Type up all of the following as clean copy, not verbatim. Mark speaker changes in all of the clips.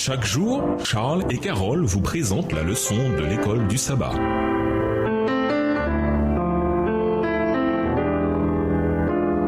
Speaker 1: Chaque jour, Charles et Carole vous présentent la leçon de l'école du sabbat.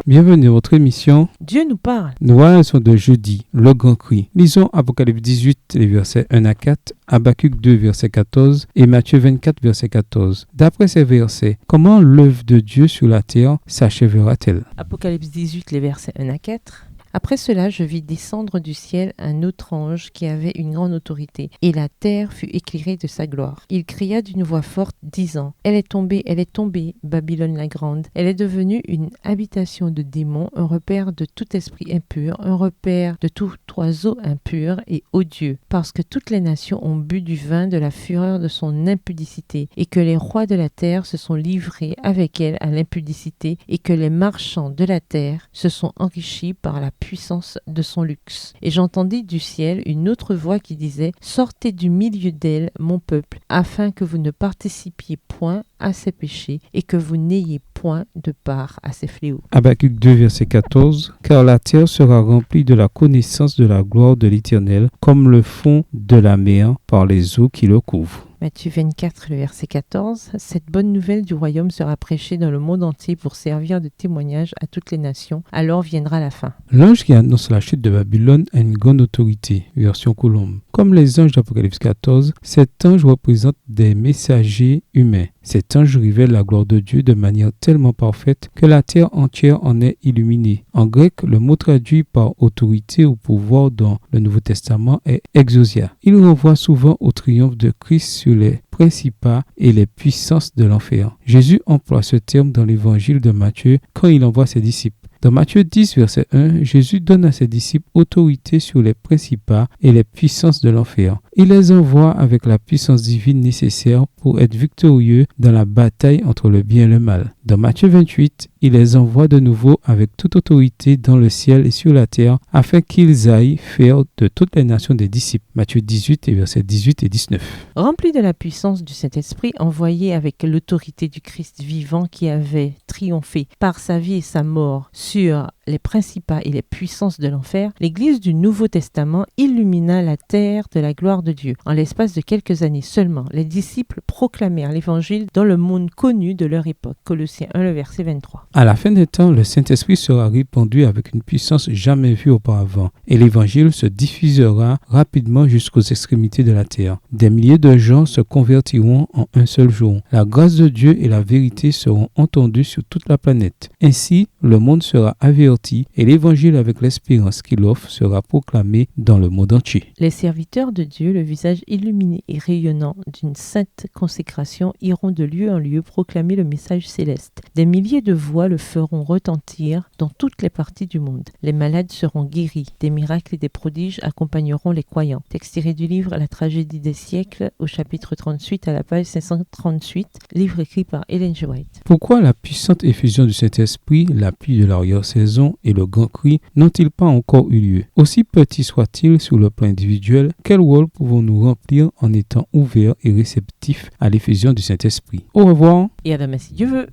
Speaker 2: Bienvenue à votre émission.
Speaker 3: Dieu nous parle.
Speaker 2: Nous voilà leçon de jeudi, le grand cri. Lisons Apocalypse 18, les versets 1 à 4, Habacuc 2, verset 14 et Matthieu 24, verset 14. D'après ces versets, comment l'œuvre de Dieu sur la terre s'achèvera-t-elle?
Speaker 3: Apocalypse 18, les versets 1 à 4. Après cela, je vis descendre du ciel un autre ange qui avait une grande autorité, et la terre fut éclairée de sa gloire. Il cria d'une voix forte, disant, « Elle est tombée, Babylone la grande. Elle est devenue une habitation de démons, un repère de tout esprit impur, un repère de tout oiseau impur et odieux, parce que toutes les nations ont bu du vin de la fureur de son impudicité, et que les rois de la terre se sont livrés avec elle à l'impudicité, et que les marchands de la terre se sont enrichis par la puissance de son luxe. Et j'entendis du ciel une autre voix qui disait, « Sortez du milieu d'elle, mon peuple, afin que vous ne participiez point à ses péchés et que vous n'ayez point de part à ses fléaux. »
Speaker 2: Habacuc 2, verset 14. Car la terre sera remplie de la connaissance de la gloire de l'Éternel, comme le fond de la mer par les eaux qui le couvrent.
Speaker 3: Matthieu 24, le verset 14. Cette bonne nouvelle du royaume sera prêchée dans le monde entier pour servir de témoignage à toutes les nations. Alors viendra la fin.
Speaker 2: L'ange qui annonce la chute de Babylone a une grande autorité, version Colombe. Comme les anges d'Apocalypse 14, cet ange représente des messagers humains. Cet ange révèle la gloire de Dieu de manière tellement parfaite que la terre entière en est illuminée. En grec, le mot traduit par autorité ou pouvoir dans le Nouveau Testament est exousia. Il renvoie souvent au triomphe de Christ sur les principats et les puissances de l'enfer. Jésus emploie ce terme dans l'évangile de Matthieu quand il envoie ses disciples. Dans Matthieu 10, verset 1, Jésus donne à ses disciples autorité sur les principats et les puissances de l'enfer. Il les envoie avec la puissance divine nécessaire pour être victorieux dans la bataille entre le bien et le mal. Dans Matthieu 28, il les envoie de nouveau avec toute autorité dans le ciel et sur la terre afin qu'ils aillent faire de toutes les nations des disciples. Matthieu 18, versets 18 et 19.
Speaker 3: Rempli de la puissance du Saint-Esprit, envoyé avec l'autorité du Christ vivant qui avait triomphé par sa vie et sa mort sur les principats et les puissances de l'enfer, l'Église du Nouveau Testament illumina la terre de la gloire de Dieu. En l'espace de quelques années seulement, les disciples proclamèrent l'Évangile dans le monde connu de leur époque. Colossiens 1, le verset 23.
Speaker 2: À la fin des temps, le Saint-Esprit sera répandu avec une puissance jamais vue auparavant, et l'Évangile se diffusera rapidement jusqu'aux extrémités de la terre. Des milliers de gens se convertiront en un seul jour. La grâce de Dieu et la vérité seront entendues sur toute la planète. Ainsi, le monde sera averti et l'Évangile avec l'espérance qu'il offre sera proclamé dans le monde entier.
Speaker 3: Les serviteurs de Dieu, le visage illuminé et rayonnant d'une sainte consécration, iront de lieu en lieu proclamer le message céleste. Des milliers de voix le feront retentir dans toutes les parties du monde. Les malades seront guéris. Des miracles et des prodiges accompagneront les croyants. Texte tiré du livre La tragédie des siècles, au chapitre 38 à la page 538, livre écrit par Ellen G. White.
Speaker 2: Pourquoi la puissante effusion du Saint-Esprit, l'appui de l'arrière-saison et le grand cri n'ont-ils pas encore eu lieu? Aussi petit soit-il sur le plan individuel, quel rôle pouvons-nous remplir en étant ouverts et réceptifs à l'effusion du Saint-Esprit? Au revoir.
Speaker 3: Et à demain si Dieu veut.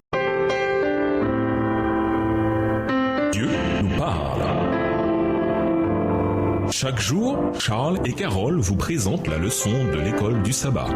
Speaker 1: Dieu nous parle. Chaque jour, Charles et Carole vous présentent la leçon de l'école du sabbat.